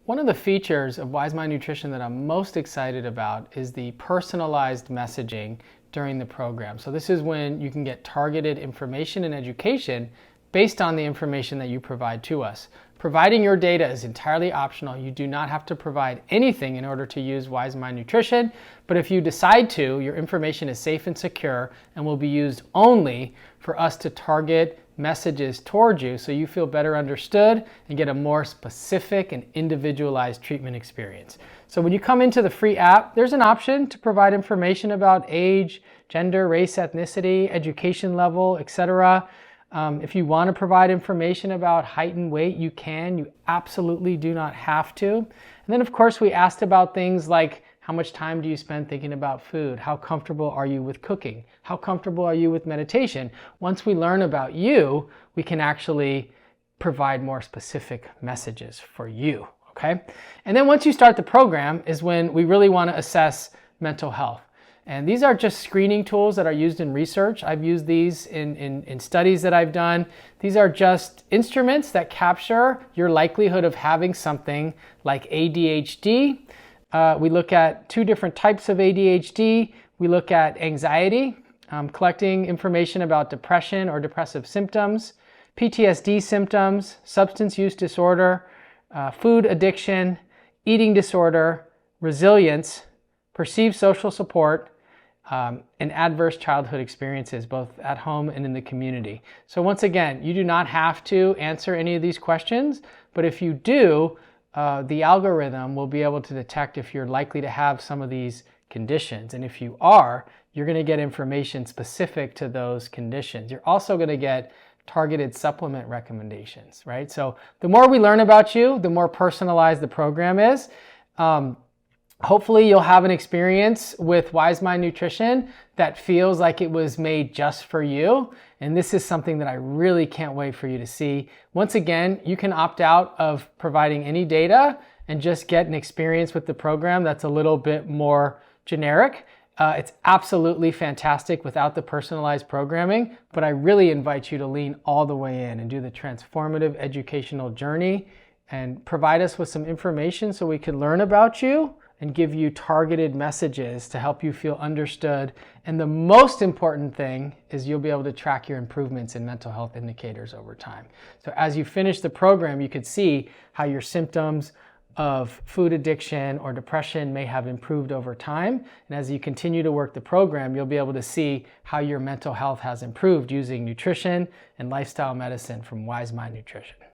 One of the features of Wise Mind Nutrition that I'm most excited about is the personalized messaging during the program. So this is when you can get targeted information and education based on the information that you provide to us. Providing your data is entirely optional. You do not have to provide anything in order to use Wise Mind Nutrition, but if you decide to, your information is safe and secure and will be used only for us to target messages towards you so you feel better understood and get a more specific and individualized treatment experience. So when you come into the free app, there's an option to provide information about age, gender, race, ethnicity, education level, etc. If you want to provide information about height and weight, you can. You absolutely do not have to. And then, of course, we asked about things like how much time do you spend thinking about food? How comfortable are you with cooking? How comfortable are you with meditation? Once we learn about you, we can actually provide more specific messages for you, okay? And then once you start the program is when we really want to assess mental health. And these are just screening tools that are used in research. I've used these in studies that I've done. These are just instruments that capture your likelihood of having something like ADHD. We look at two different types of ADHD. We look at anxiety, collecting information about depression or depressive symptoms, PTSD symptoms, substance use disorder, food addiction, eating disorder, resilience, perceived social support, and adverse childhood experiences, both at home and in the community. So once again, you do not have to answer any of these questions, but if you do, the algorithm will be able to detect if you're likely to have some of these conditions. And if you are, you're going to get information specific to those conditions. You're also going to get targeted supplement recommendations, right? So the more we learn about you, the more personalized the program is. Hopefully you'll have an experience with Wise Mind Nutrition that feels like it was made just for you. And this is something that I really can't wait for you to see. Once again, you can opt out of providing any data and just get an experience with the program that's a little bit more generic. It's absolutely fantastic without the personalized programming, but I really invite you to lean all the way in and do the transformative educational journey and provide us with some information so we can learn about you and give you targeted messages to help you feel understood. And the most important thing is you'll be able to track your improvements in mental health indicators over time. So as you finish the program, you could see how your symptoms of food addiction or depression may have improved over time. And as you continue to work the program, you'll be able to see how your mental health has improved using nutrition and lifestyle medicine from Wise Mind Nutrition.